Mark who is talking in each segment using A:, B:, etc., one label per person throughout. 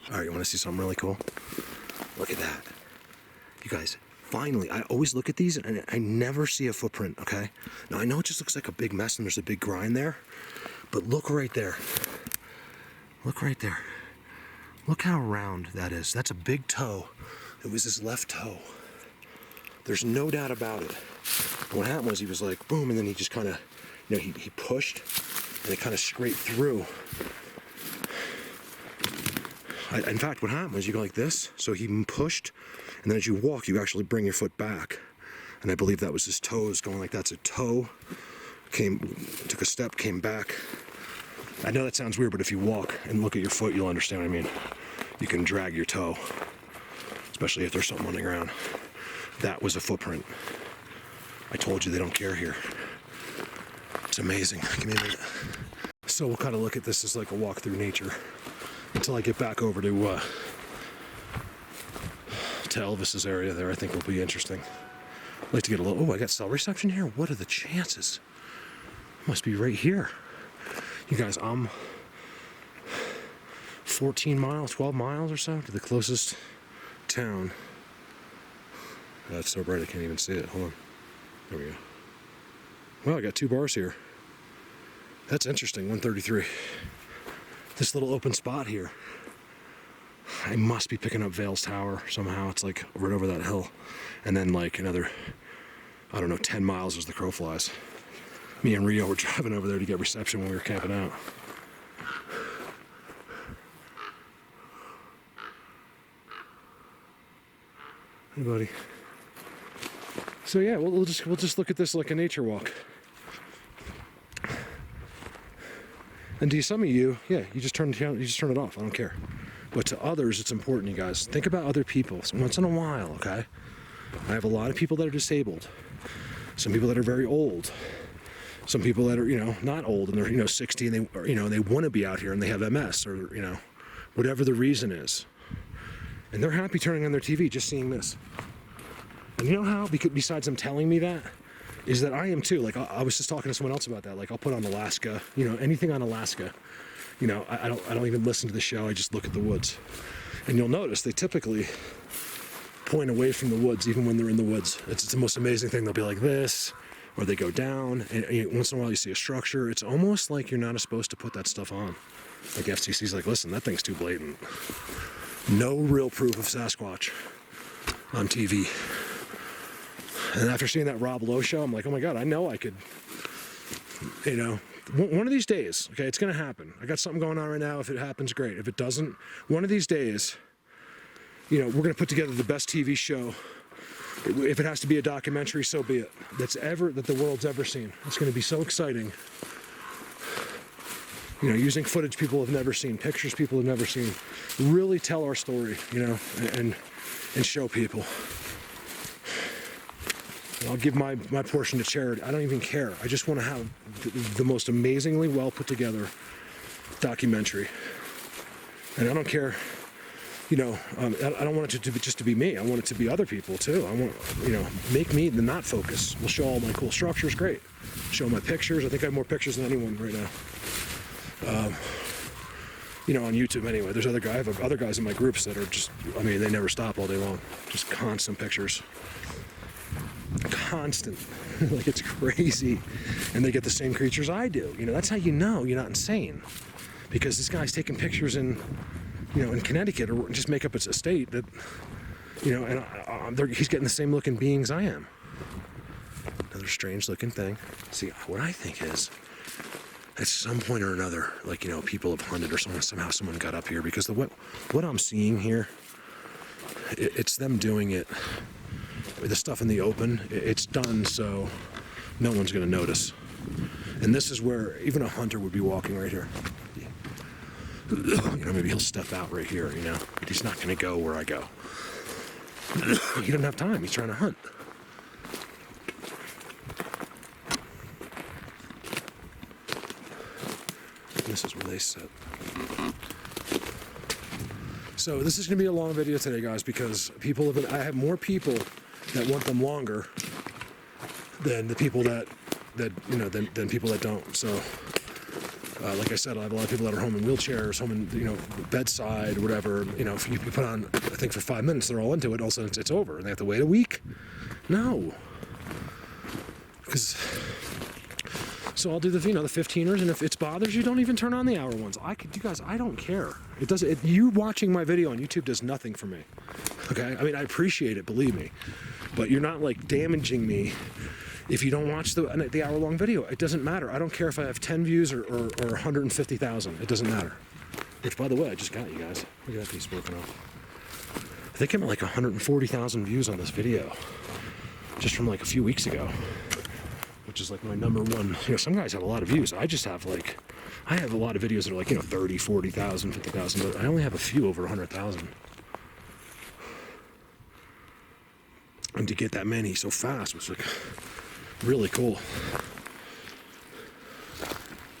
A: All right, you want to see something really cool? Look at that. You guys, finally, I always look at these and I never see a footprint, okay? Now, I know it just looks like a big mess and there's a big grind there, but look right there. Look right there. Look how round that is. That's a big toe. It was his left toe. There's no doubt about it. What happened was he was like, boom, and then he just kind of, you know, he pushed and it kind of scraped through. In fact, what happened was you go like this, so he pushed, and then as you walk, you actually bring your foot back. And I believe that was his toes going like that. So toe took a step, came back. I know that sounds weird, but if you walk and look at your foot, you'll understand what I mean. You can drag your toe, especially if there's something on the ground. That was a footprint. I told you they don't care here. It's amazing. Give me a minute. So we'll kind of look at this as like a walk through nature until I get back over to Elvis's area there. I think will be interesting. I'd like to get a little, oh, I got cell reception here? What are the chances? Must be right here. You guys, I'm 14 miles, 12 miles or so to the closest town. That's so bright I can't even see it. Hold on. There we go. Well, I got 2 bars here. That's interesting, 133. This little open spot here. I must be picking up Vale's Tower somehow. It's like right over that hill. And then like another, I don't know, 10 miles as the crow flies. Me and Rio were driving over there to get reception when we were camping out. Hey, buddy. So yeah, we'll just look at this like a nature walk. And to some of you, yeah, you just turn it off. I don't care. But to others, it's important, you guys. Think about other people. Once in a while, okay? I have a lot of people that are disabled. Some people that are very old. Some people that are, you know, not old and they're, you know, 60 and they, you know, they want to be out here and they have MS or, you know, whatever the reason is. And they're happy turning on their TV just seeing this. And you know how, besides them telling me that, is that I am too. Like I was just talking to someone else about that. Like I'll put on Alaska, you know, anything on Alaska. You know, I don't even listen to the show. I just look at the woods. And you'll notice they typically point away from the woods even when they're in the woods. It's the most amazing thing. They'll be like this, or they go down, and once in a while you see a structure. It's almost like you're not supposed to put that stuff on. Like FCC's like, listen, that thing's too blatant. No real proof of Sasquatch on TV. And after seeing that Rob Lowe show, I'm like, oh my God, I know I could, you know, one of these days, okay, it's going to happen. I got something going on right now. If it happens, great. If it doesn't, one of these days, you know, we're going to put together the best TV show. If it has to be a documentary, so be it. That the world's ever seen. It's going to be so exciting. You know, using footage people have never seen, pictures people have never seen. Really tell our story, you know, and show people. I'll give my portion to charity. I don't even care. I just want to have the most amazingly well put together documentary. And I don't care, you know, I don't want it to be just to be me. I want it to be other people too. I want, you know, make me the not focus. We'll show all my cool structures, great. Show my pictures. I think I have more pictures than anyone right now. You know, on YouTube anyway. There's I have other guys in my groups that are just, I mean, they never stop all day long. Just constant pictures. Constant. Like it's crazy. And they get the same creatures I do. You know, that's how you know you're not insane. Because this guy's taking pictures in, you know, in Connecticut or just make up its a state that, you know, and he's getting the same looking beings I am. Another strange looking thing. See, what I think is, at some point or another, like, you know, people have hunted or somehow someone got up here because what I'm seeing here, it's them doing it. The stuff in the open, it's done so no one's going to notice. And this is where even a hunter would be walking right here. You know, maybe he'll step out right here, you know, but he's not going to go where I go. He doesn't have time. He's trying to hunt. This is where they sit. So this is going to be a long video today, guys, because I have more people that want them longer than the people that you know, than people that don't. So Like I said, I have a lot of people that are home in wheelchairs, home in, you know, bedside or whatever. You know, if you put on, I think for 5 minutes, they're all into it. All of a sudden, it's over, and they have to wait a week. No, because so I'll do the, you know, the 15ers, and if it bothers you, don't even turn on the hour ones. You guys, I don't care. It doesn't. You watching my video on YouTube does nothing for me. Okay, I mean, I appreciate it, believe me, but you're not like damaging me. If you don't watch the hour-long video, it doesn't matter. I don't care if I have 10 views or 150,000. It doesn't matter. Which, by the way, I just got, you guys. Look at that piece broken off. I think I'm at like 140,000 views on this video, just from like a few weeks ago, which is like my number one. You know, some guys have a lot of views. I just have like, I have a lot of videos that are like, you know, 30, 40,000, 50,000, but I only have a few over 100,000. And to get that many so fast was like really cool.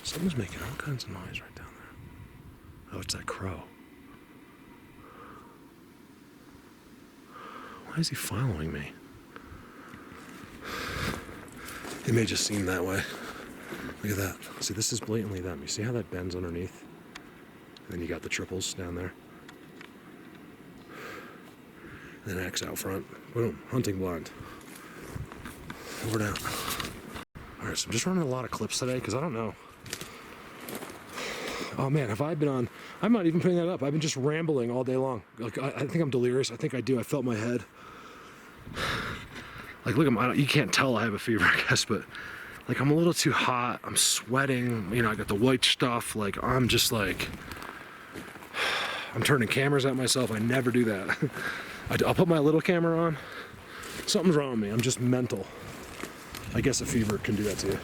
A: Someone's making all kinds of noise right down there. Oh, it's that crow. Why is he following me? It may just seem that way. Look at that. See, this is blatantly them. You see how that bends underneath? And then you got the triples down there. And then X out front. Boom. Hunting blind. Over down. Alright, so I'm just running a lot of clips today because I don't know. Oh man, have I been on? I'm not even putting that up. I've been just rambling all day long. Like I think I'm delirious. I think I do. I felt my head. Like look, you can't tell I have a fever, I guess, but like I'm a little too hot. I'm sweating. You know, I got the white stuff. Like I'm just like, I'm turning cameras at myself. I never do that. I'll put my little camera on. Something's wrong with me. I'm just mental. I guess a fever can do that to you.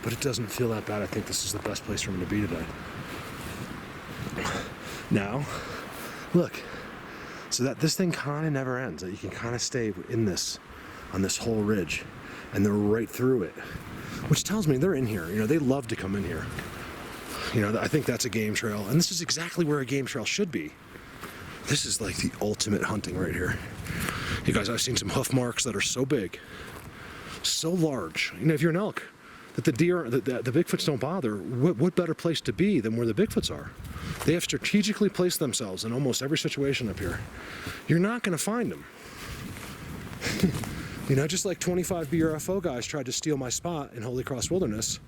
A: But it doesn't feel that bad. I think this is the best place for me to be today. Now, look. So that this thing kind of never ends. That you can kind of stay in this, on this whole ridge, and they're right through it, which tells me they're in here. You know, they love to come in here. You know, I think that's a game trail, and this is exactly where a game trail should be. This is like the ultimate hunting right here. You guys, I've seen some hoof marks that are so big, so large. You know, if you're an elk, that the deer, the Bigfoots don't bother, what better place to be than where the Bigfoots are? They have strategically placed themselves in almost every situation up here. You're not going to find them. You know, just like 25 BRFO guys tried to steal my spot in Holy Cross Wilderness,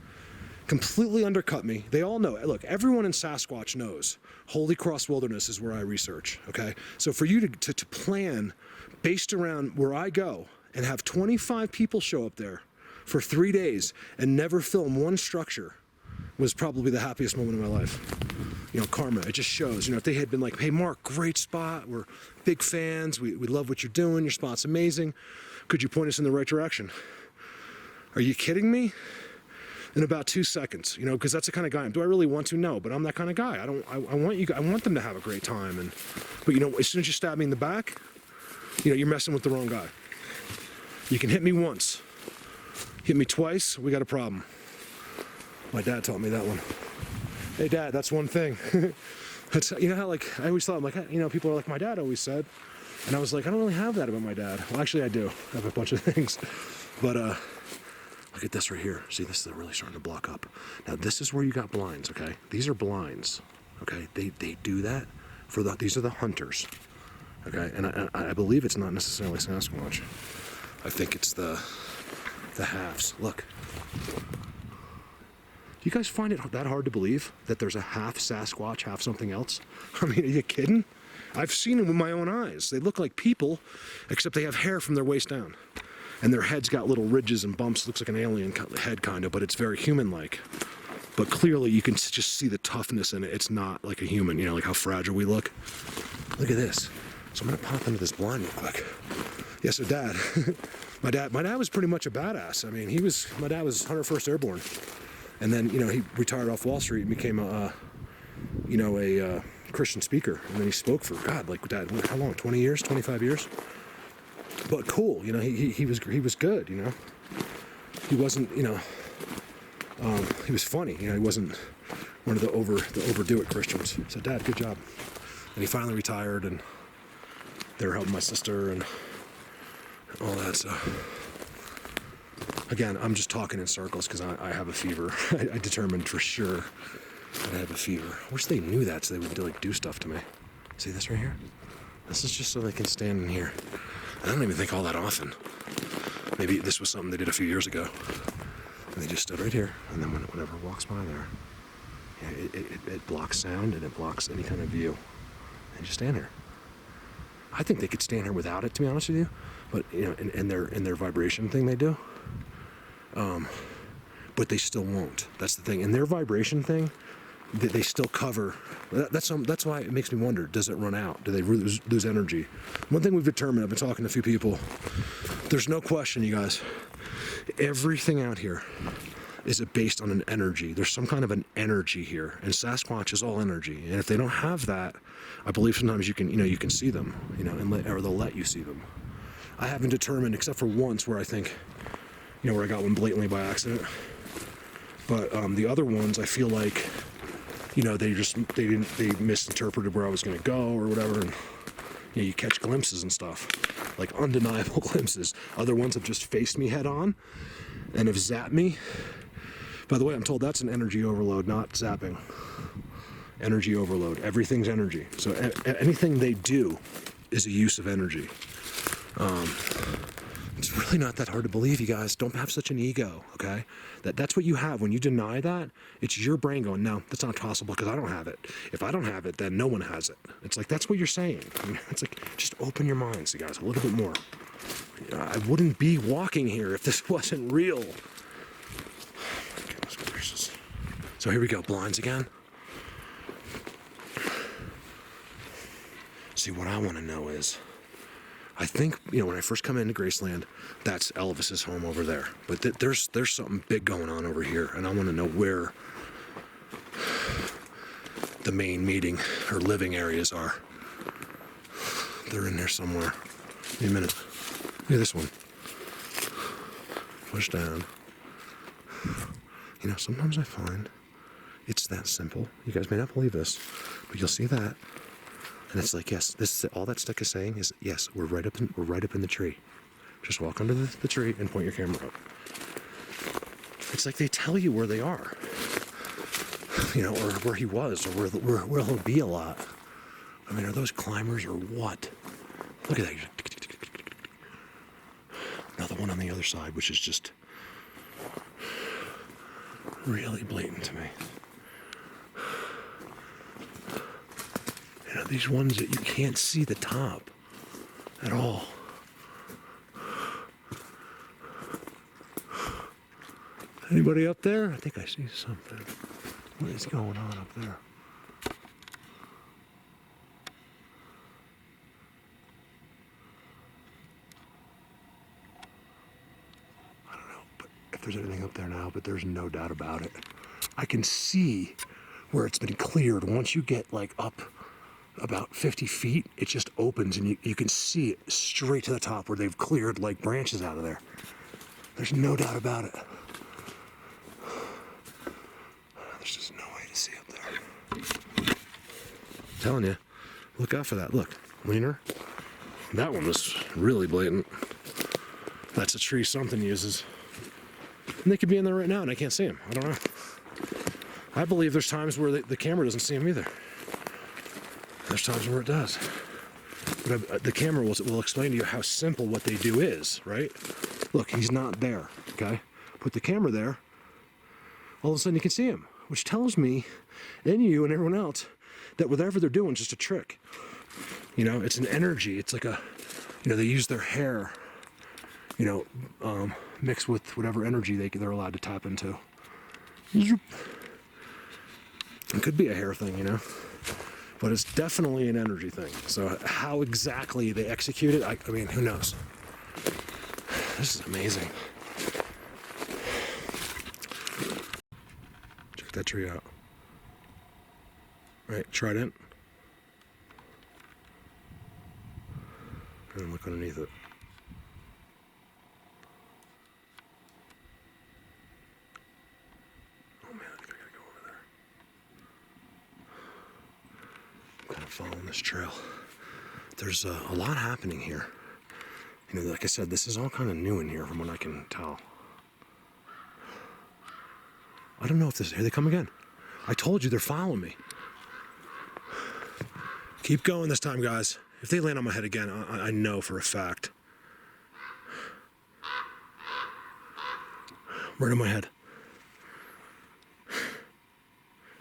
A: completely undercut me. They all know. Look, everyone in Sasquatch knows Holy Cross Wilderness is where I research, okay? So for you to plan based around where I go and have 25 people show up there for 3 days and never film one structure was probably the happiest moment of my life. You know, karma, it just shows. You know, if they had been like, hey, Mark, great spot. We're big fans. We love what you're doing. Your spot's amazing. Could you point us in the right direction? Are you kidding me? In about 2 seconds, you know, because that's the kind of guy I am. Do I really want to? No, but I'm that kind of guy. I want them to have a great time. But you know, as soon as you stab me in the back, you know, you're messing with the wrong guy. You can hit me once. Hit me twice, we got a problem. My dad taught me that one. Hey dad, that's one thing. That's, you know how like, I always thought, I'm like, you know, people are like, my dad always said. And I was like, I don't really have that about my dad. Well, actually I do. I have a bunch of things. But look at this right here. See, this is really starting to block up. Now this is where you got blinds, okay? These are blinds, okay? They do that for these are the hunters, okay? And I believe it's not necessarily Sasquatch. I think it's the halves. Look. Do you guys find it that hard to believe that there's a half Sasquatch, half something else? I mean, are you kidding? I've seen them with my own eyes. They look like people, except they have hair from their waist down. And their head's got little ridges and bumps. Looks like an alien head kind of, but it's very human-like. But clearly you can just see the toughness in it. It's not like a human, you know, like how fragile we look. Look at this. So I'm gonna pop into this blind real quick. Yeah, so dad, my dad was pretty much a badass. I mean, my dad was 101st Airborne. And then, you know, he retired off Wall Street and became a Christian speaker. And then he spoke for, God, like, dad, how long, 20 years, 25 years? But cool, you know, he was good, you know. He wasn't, you know, he was funny, you know, he wasn't one of the overdo it Christians. So dad, good job. And he finally retired, and they were helping my sister and all that stuff. Again, I'm just talking in circles because I have a fever. I determined for sure that I have a fever. I wish they knew that so they would like do stuff to me. See this right here? This is just so they can stand in here. I don't even think all that often. Maybe this was something they did a few years ago. And they just stood right here, and then whenever walks by there, yeah, it blocks sound and it blocks any kind of view. And just stand here. I think they could stand here without it, to be honest with you. But you know, in their vibration thing they do. But they still won't. That's the thing. In their vibration thing, they still cover. That's why it makes me wonder, does it run out? Do they lose energy? One thing we've determined, I've been talking to a few people, there's no question, you guys, everything out here is based on an energy. There's some kind of an energy here, and Sasquatch is all energy. And if they don't have that, I believe sometimes you can see them, or they'll let you see them. I haven't determined, except for once where I think, where I got one blatantly by accident. But the other ones, I feel like, they misinterpreted where I was going to go or whatever, and you catch glimpses and stuff, like undeniable glimpses. Other ones have just faced me head on and have zapped me. By the way, I'm told that's an energy overload, not zapping. Energy overload. Everything's energy. So anything they do is a use of energy. It's really not that hard to believe, you guys. Don't have such an ego, okay? That's what you have. When you deny that, it's your brain going, no, that's not possible because I don't have it. If I don't have it, then no one has it. It's like, that's what you're saying. It's like, just open your minds, you guys, a little bit more. I wouldn't be walking here if this wasn't real. Oh my goodness gracious. So here we go, blinds again. See, what I want to know is, I think, when I first come into Graceland, that's Elvis's home over there. But there's something big going on over here, and I want to know where the main meeting or living areas are. They're in there somewhere. Give me a minute. Look at this one. Push down. Sometimes I find it's that simple. You guys may not believe this, but you'll see that. And it's like, yes, this is all that stick is saying is, yes, we're right up in the tree. Just walk under the tree and point your camera up. It's like they tell you where they are, or where he was, or where he'll be a lot. I mean, are those climbers or what? Look at that. Another one on the other side, which is just really blatant to me. These ones that you can't see the top at all. Anybody up there? I think I see something. What is going on up there? I don't know, but if there's anything up there now, but there's no doubt about it. I can see where it's been cleared. Once you get like up about 50 feet, it just opens and you can see it straight to the top where they've cleared like branches out of there. There's no doubt about it. There's just no way to see up there. I'm telling you, look out for that. Look, leaner. That one was really blatant. That's a tree something uses. And they could be in there right now and I can't see them. I don't know. I believe there's times where the camera doesn't see them either. There's times where it does. But the camera will explain to you how simple what they do is, right? Look, he's not there, okay? Put the camera there, all of a sudden you can see him, which tells me, and you and everyone else, that whatever they're doing is just a trick. It's an energy. It's like they use their hair, mixed with whatever energy they're allowed to tap into. It could be a hair thing, but it's definitely an energy thing. So how exactly they execute it, I mean, who knows? This is amazing. Check that tree out. Right, trident. And look underneath it. Oh man, I think I gotta go over there. I'm kind of following this trail. There's a lot happening here. Like I said, this is all kind of new in here from what I can tell. I don't know if this, here they come again. I told you they're following me. Keep going this time, guys. If they land on my head again, I know for a fact. Right on my head.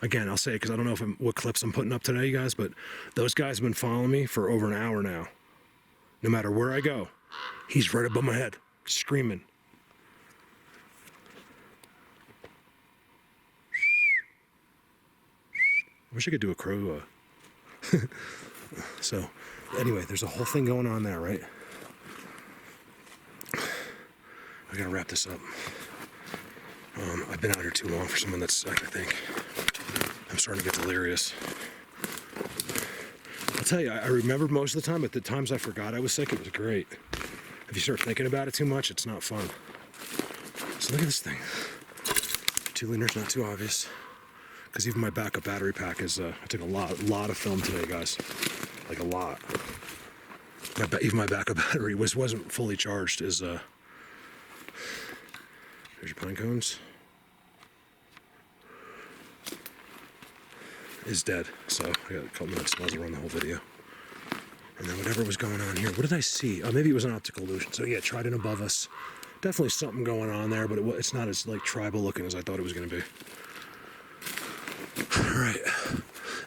A: Again, I'll say it because I don't know what clips I'm putting up today, you guys, but those guys have been following me for over an hour now. No matter where I go, he's right above my head, screaming. I wish I could do a crow. So, anyway, there's a whole thing going on there, right? I gotta wrap this up. I've been out here too long for someone that's sick, I think. I'm starting to get delirious. I'll tell you, I remember most of the time, but the times I forgot I was sick, it was great. If you start thinking about it too much, it's not fun. So look at this thing. 2 liters, not too obvious. Because even my backup battery pack is, I took a lot of film today, guys. Like a lot. Even my backup battery wasn't fully charged. There's your pine cones. Is dead. So I got a couple minutes to run the whole video. And then whatever was going on here, what did I see? Oh, maybe it was an optical illusion. So yeah, Trident above us. Definitely something going on there, but it's not as like tribal looking as I thought it was going to be. All right.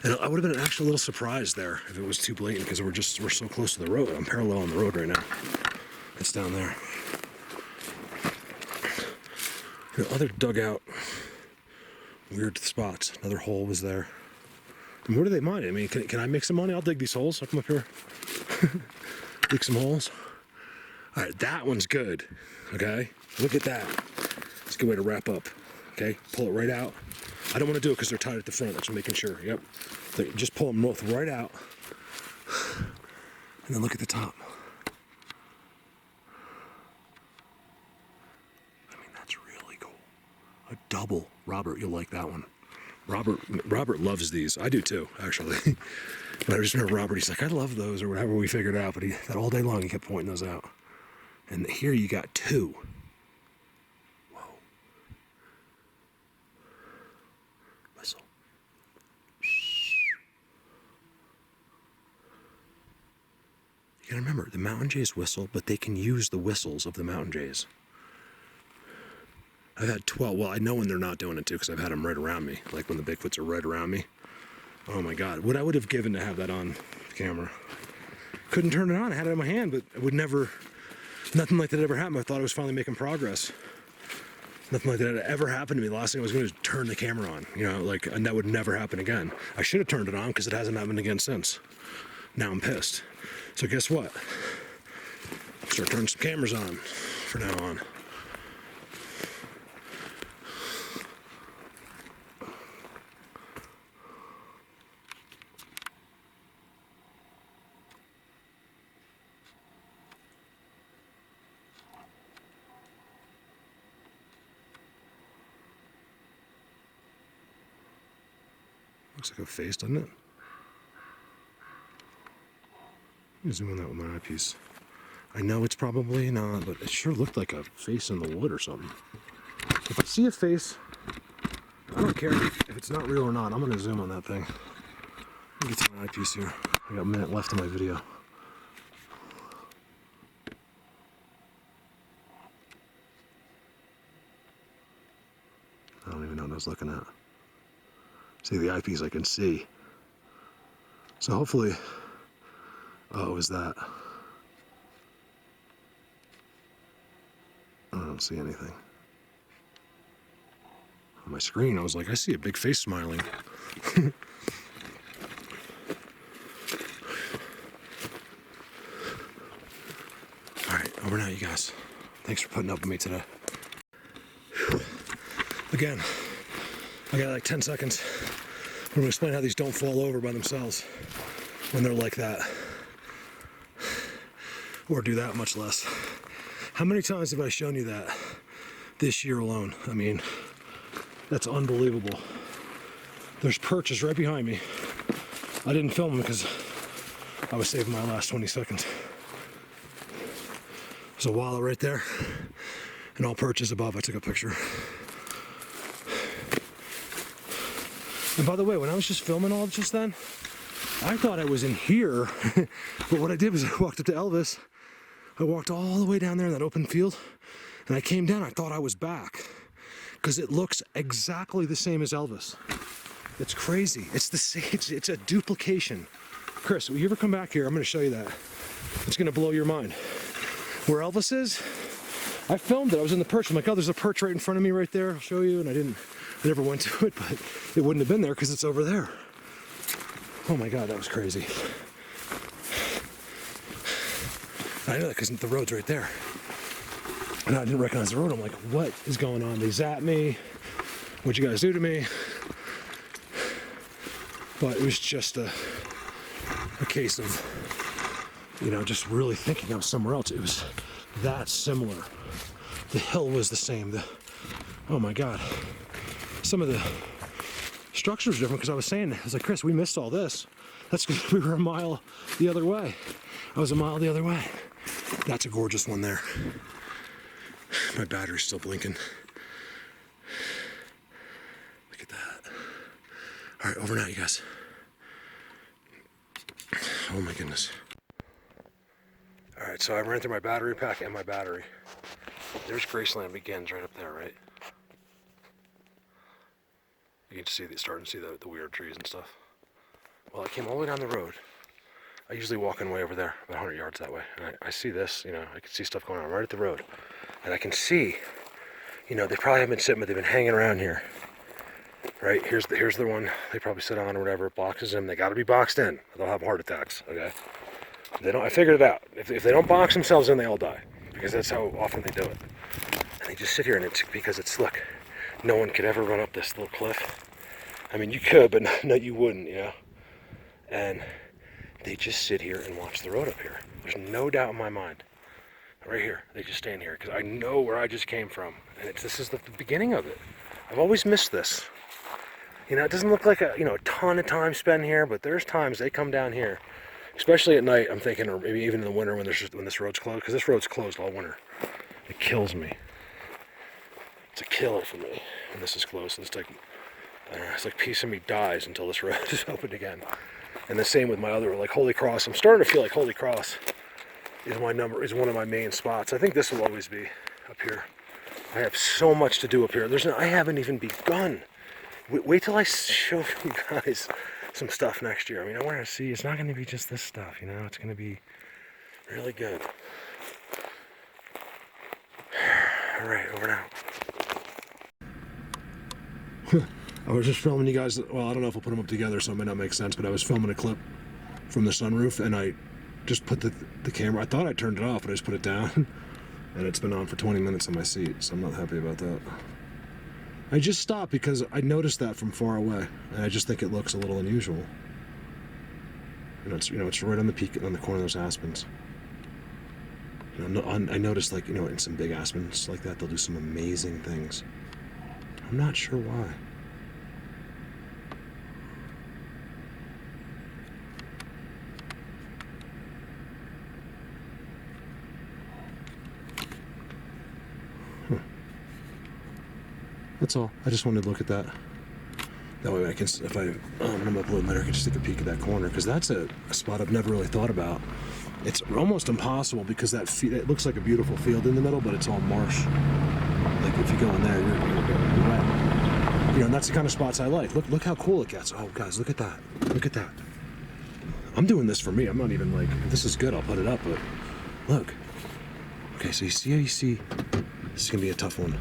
A: And I would have been an actual little surprise there if it was too blatant because we're so close to the road. I'm parallel on the road right now. It's down there. Other dugout, weird spots. Another hole was there. And what do they mind? I mean, can I make some money? I'll dig these holes. I'll come up here, dig some holes. All right, that one's good. Okay, look at that. It's a good way to wrap up. Okay, pull it right out. I don't want to do it because they're tied at the front. That's making sure. Yep. Just pull them both right out, and then look at the top. A double. Robert, you'll like that one. Robert loves these. I do too, actually. But I just remember Robert, he's like, I love those, or whatever we figured out. But that all day long, he kept pointing those out. And here you got 2. Whoa. Whistle. You gotta remember, the mountain jays whistle, but they can use the whistles of the mountain jays. I've had 12. Well, I know when they're not doing it too because I've had them right around me, like when the Bigfoots are right around me. Oh my God, what I would have given to have that on camera. Couldn't turn it on. I had it in my hand, but it would never, nothing like that ever happened. I thought I was finally making progress. Nothing like that had ever happened to me. The last thing I was going to do is turn the camera on, and that would never happen again. I should have turned it on because it hasn't happened again since. Now I'm pissed. So guess what? Start turning some cameras on from now on. Looks like a face, doesn't it? Let me zoom in that with my eyepiece. I know it's probably not, but it sure looked like a face in the wood or something. If I see a face, I don't care if it's not real or not. I'm going to zoom on that thing. Let me get to my eyepiece here. I got a minute left in my video. I don't even know what I was looking at. See the eyepiece I can see. So hopefully, oh, it was that. I don't see anything. On my screen, I was like, I see a big face smiling. All right, over now, you guys. Thanks for putting up with me today. Again, I got like 10 seconds. I'm going to explain how these don't fall over by themselves when they're like that. Or do that, much less. How many times have I shown you that this year alone? I mean, that's unbelievable. There's perches right behind me. I didn't film them because I was saving my last 20 seconds. There's a wallet right there, and all perches above. I took a picture. And by the way, when I was just filming all just then, I thought I was in here, but what I did was I walked up to Elvis. I walked all the way down there in that open field, and I came down. I thought I was back because it looks exactly the same as Elvis. It's crazy. It's the same. It's a duplication. Chris, will you ever come back here? I'm going to show you that. It's going to blow your mind. Where Elvis is, I filmed it. I was in the perch. I'm like, oh, there's a perch right in front of me right there. I'll show you. And I never went to it, but it wouldn't have been there because it's over there. Oh my God, that was crazy. I know that because the road's right there. And I didn't recognize the road. I'm like, what is going on? They zapped me. What'd you guys do to me? But it was just a case of, you know, just really thinking I was somewhere else. It was that similar. The hill was the same. Oh my God. Some of the structures were different because I was like, Chris, we missed all this. That's because we were a mile the other way. I was a mile the other way. That's a gorgeous one there. My battery's still blinking. Look at that. All right, over now, you guys. Oh my goodness. All right, so I ran through my battery pack and my battery. There's Graceland begins right up there, right? You can see starting to see the weird trees and stuff. Well, I came all the way down the road. I usually walk in way over there, about 100 yards that way. And I see this, you know, I can see stuff going on right at the road. And I can see, you know, they probably haven't been sitting, but they've been hanging around here. Right, here's the one they probably sit on or whatever. It boxes them. They got to be boxed in. They'll have heart attacks. Okay, they don't. I figured it out. If they don't box themselves in, they all die because that's how often they do it. And they just sit here, and it's because it's look. No one could ever run up this little cliff. I mean, you could, but no, you wouldn't. You know. And they just sit here and watch the road up here. There's no doubt in my mind. Right here, they just stand here because I know where I just came from, and this is the beginning of it. I've always missed this. You know, it doesn't look like a ton of time spent here, but there's times they come down here, especially at night. I'm thinking, or maybe even in the winter when this road's closed, because this road's closed all winter. It kills me. It's a killer for me when this is closed. It's like, I don't know, it's like a piece of me dies until this road is open again. And the same with my other, like Holy Cross. I'm starting to feel like Holy Cross is one of my main spots. I think this will always be up here. I have so much to do up here. I haven't even begun. Wait till I show you guys some stuff next year. I mean, I want to see. It's not going to be just this stuff, you know. It's going to be really good. All right, over now. I was just filming you guys. Well, I don't know if I'll put them up together, so it may not make sense. But I was filming a clip from the sunroof, and I just put the camera. I thought I turned it off, but I just put it down, and it's been on for 20 minutes on my seat. So I'm not happy about that. I just stopped because I noticed that from far away, and I just think it looks a little unusual. It's right on the peak, on the corner of those aspens. I noticed, like, in some big aspens like that, they'll do some amazing things. I'm not sure why. That's all. I just wanted to look at that. That way I can, if I'm uploading later, I can just take a peek at that corner, because that's a spot I've never really thought about. It's almost impossible because it looks like a beautiful field in the middle, but it's all marsh. Like if you go in there, you're wet. And that's the kind of spots I like. Look how cool it gets. Oh, guys, look at that. Look at that. I'm doing this for me. I'm not even like, if this is good, I'll put it up, but look. Okay, so you see, this is gonna be a tough one.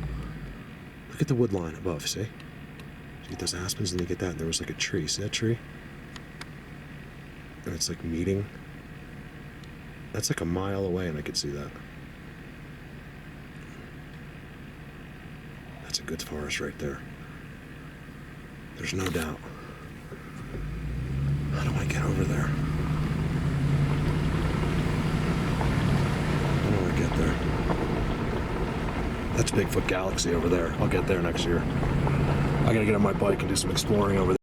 A: Look at the wood line above, see? You get those aspens and you get that, and there was like a tree. See that tree? And it's like meeting. That's like a mile away and I could see that. That's a good forest right there. There's no doubt. How do I get over there? How do I get there? That's Bigfoot Galaxy over there. I'll get there next year. I gotta get on my bike and do some exploring over there.